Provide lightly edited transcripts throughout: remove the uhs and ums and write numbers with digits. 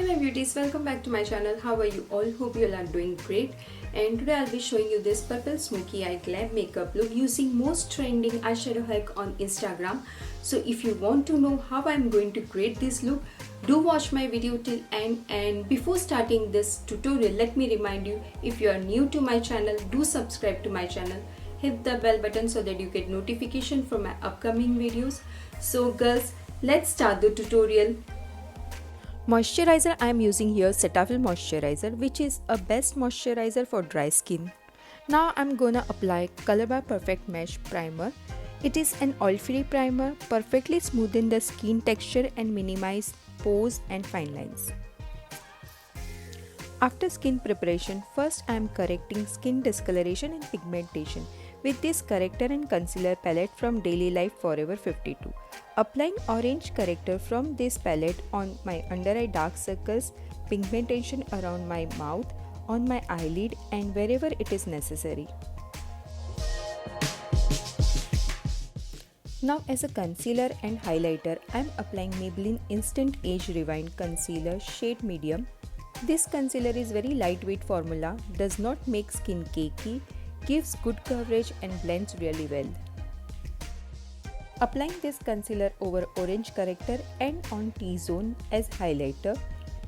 my beauties, welcome back to my channel. How are you all? Hope you all are doing great. And today I'll be showing you this purple smoky eye glam makeup look using most trending eyeshadow hack on Instagram. So if you want to know how I'm going to create this look, do watch my video till end. And before starting this tutorial, let me remind you, if you are new to my channel, do subscribe to my channel. Hit the bell button so that you get notification from my upcoming videos. So girls, let's start the tutorial. Moisturizer, I am using here Cetaphil moisturizer, which is a best moisturizer for dry skin. Now I'm gonna apply Colorbar Perfect Mesh Primer. It is an oil-free primer, perfectly smoothen the skin texture and minimize pores and fine lines. After skin preparation, first I am correcting skin discoloration and pigmentation with this corrector and concealer palette from Daily Life Forever 52. Applying orange corrector from this palette on my under eye dark circles, pigmentation around my mouth, on my eyelid and wherever it is necessary. Now as a concealer and highlighter, I am applying Maybelline Instant Age Rewind Concealer shade medium. This concealer is very lightweight formula, does not make skin cakey, gives good coverage and blends really well. Applying this concealer over orange corrector and on T-zone as highlighter.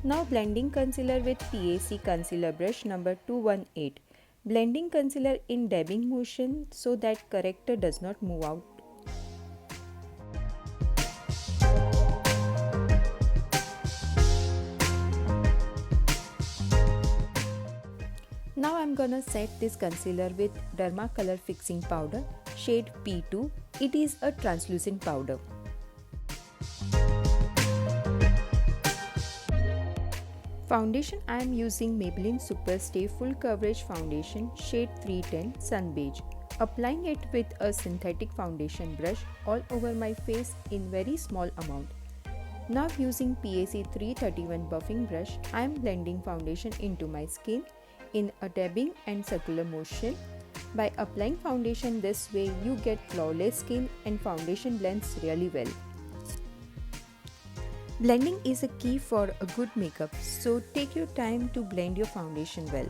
Now blending concealer with PAC concealer brush number 218. Blending concealer in dabbing motion so that corrector does not move out. Now I'm gonna set this concealer with Derma Color Fixing Powder, shade P2. It is a translucent powder. Foundation, I am using Maybelline Super Stay Full Coverage Foundation, shade 310 Sun Beige. Applying it with a synthetic foundation brush all over my face in very small amount. Now using PAC 331 buffing brush, I am blending foundation into my skin in a dabbing and circular motion. By applying foundation this way, you get flawless skin and foundation blends really well. Blending is a key for a good makeup, so take your time to blend your foundation well.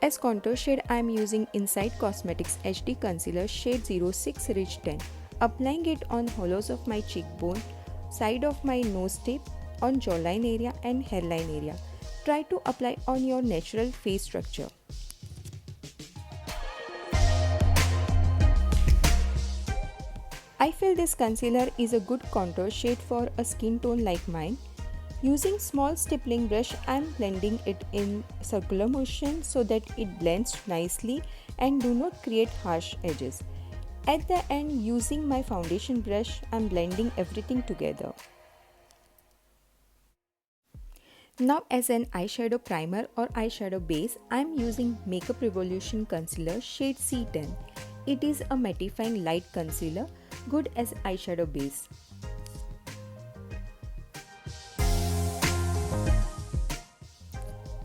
As contour shade, I am using Inside Cosmetics HD Concealer shade 06 Rich 10. Applying it on hollows of my cheekbone, side of my nose tip, on jawline area and hairline area. Try to apply on your natural face structure. I feel this concealer is a good contour shade for a skin tone like mine. Using small stippling brush, I am blending it in circular motion so that it blends nicely and do not create harsh edges. At the end, using my foundation brush, I am blending everything together. Now as an eyeshadow primer or eyeshadow base, I am using Makeup Revolution Concealer shade C10. It is a mattifying light concealer, good as eyeshadow base.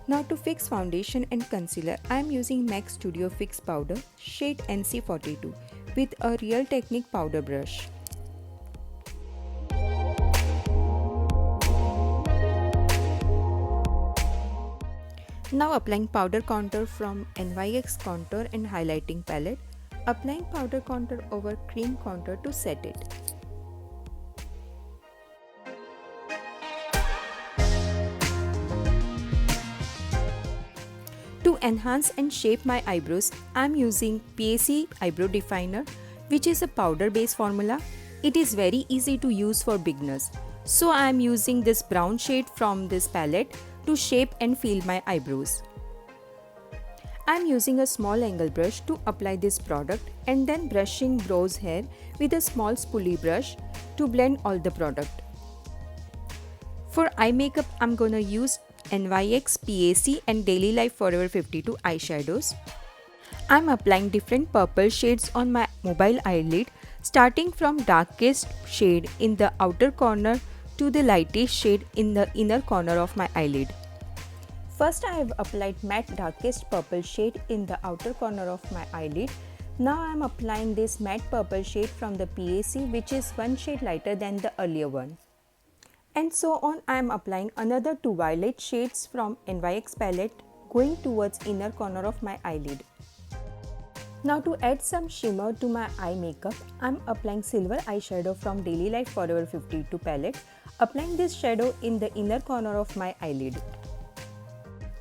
Now to fix foundation and concealer, I am using MAC Studio Fix Powder shade NC42 with a Real Technique powder brush. Now applying powder contour from NYX Contour and Highlighting Palette. Applying powder contour over cream contour to set it. To enhance and shape my eyebrows, I am using PAC Eyebrow Definer, which is a powder-based formula. It is very easy to use for beginners. So I am using this brown shade from this palette to shape and fill my eyebrows. I am using a small angle brush to apply this product and then brushing brows hair with a small spoolie brush to blend all the product. For eye makeup, I am gonna use NYX, PAC and Daily Life Forever 52 eyeshadows. I am applying different purple shades on my mobile eyelid, starting from darkest shade in the outer corner to the lightest shade in the inner corner of my eyelid. First, I have applied matte darkest purple shade in the outer corner of my eyelid Now I am applying this matte purple shade from the PAC, which is one shade lighter than the earlier one. And so on, I am applying another two violet shades from NYX palette going towards inner corner of my eyelid. Now to add some shimmer to my eye makeup, I am applying silver eyeshadow from Daily Life Forever 52 palette, applying this shadow in the inner corner of my eyelid.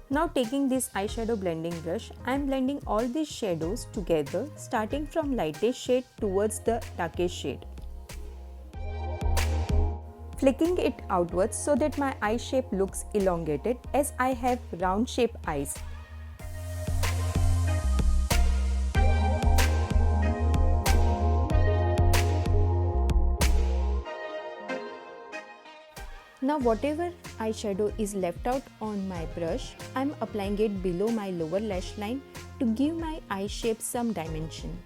Now taking this eyeshadow blending brush, I am blending all these shadows together starting from lightest shade towards the darkest shade. Flicking it outwards so that my eye shape looks elongated as I have round shape eyes. Now whatever eyeshadow is left out on my brush, I am applying it below my lower lash line to give my eye shape some dimension.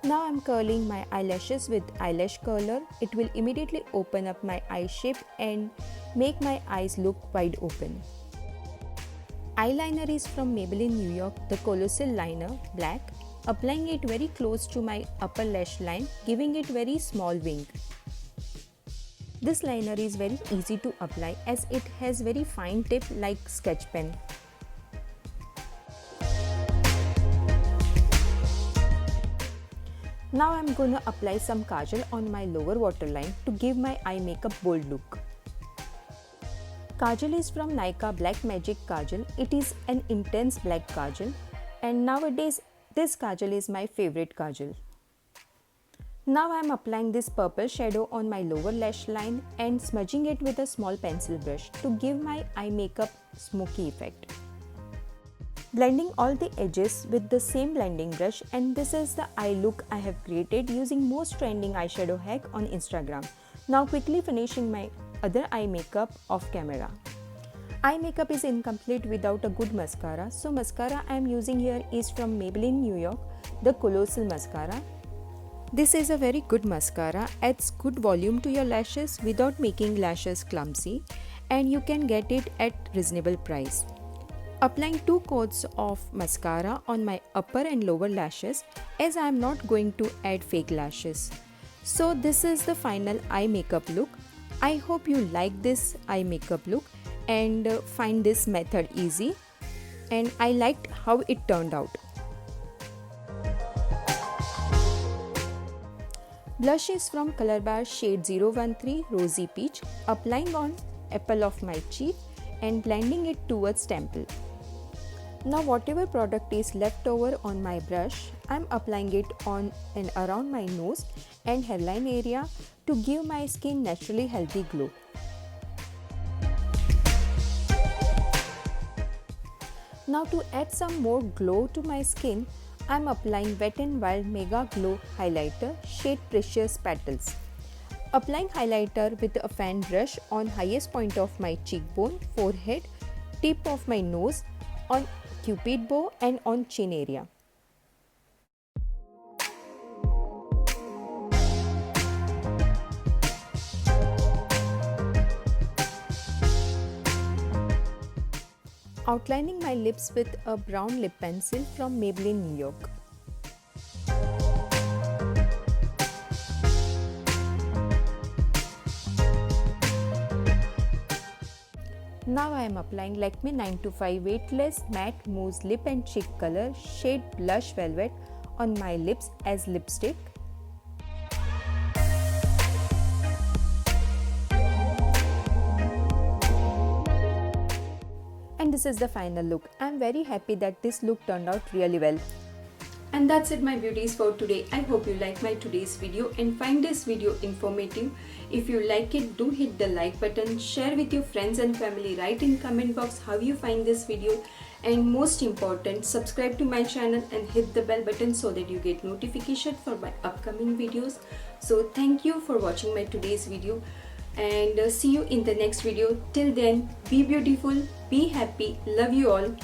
Now I am curling my eyelashes with eyelash curler. It will immediately open up my eye shape and make my eyes look wide open. Eyeliner is from Maybelline New York, the Colossal liner, black. Applying it very close to my upper lash line, giving it very small wing. This liner is very easy to apply as it has very fine tip like sketch pen. Now I am gonna apply some kajal on my lower waterline to give my eye makeup bold look. Kajal is from Nykaa Black Magic Kajal. It is an intense black kajal, and nowadays this kajal is my favorite kajal. Now I am applying this purple shadow on my lower lash line and smudging it with a small pencil brush to give my eye makeup smoky effect. Blending all the edges with the same blending brush, and this is the eye look I have created using most trending eyeshadow hack on Instagram. Now quickly finishing my other eye makeup off camera. Eye makeup is incomplete without a good mascara, so mascara I am using here is from Maybelline New York, the Colossal mascara. This is a very good mascara, adds good volume to your lashes without making lashes clumsy, and you can get it at reasonable price. Applying 2 coats of mascara on my upper and lower lashes as I am not going to add fake lashes. So this is the final eye makeup look. I hope you like this eye makeup look and find this method easy, and I liked how it turned out. Blush is from colorbar shade 013 Rosy Peach, applying on apple of my cheek and blending it towards temple. Now whatever product is left over on my brush, I am applying it on and around my nose and hairline area to give my skin naturally healthy glow. Now to add some more glow to my skin, I am applying Wet n Wild Mega Glow Highlighter shade Precious Petals. Applying highlighter with a fan brush on highest point of my cheekbone, forehead, tip of my nose, on cupid bow and on chin area. Outlining my lips with a brown lip pencil from Maybelline New York. Now I am applying Lakme 925 Weightless Matte Mousse Lip and Cheek Color shade Blush Velvet on my lips as lipstick. And this is the final look. I am very happy that this look turned out really well. And that's it, my beauties, for today. I hope you like my today's video and find this video informative. If you like it, do hit the like button, share with your friends and family, write in comment box how you find this video, and most important, subscribe to my channel and hit the bell button so that you get notification for my upcoming videos. So thank you for watching my today's video, and see you in the next video. Till then, be beautiful, be happy, love you all.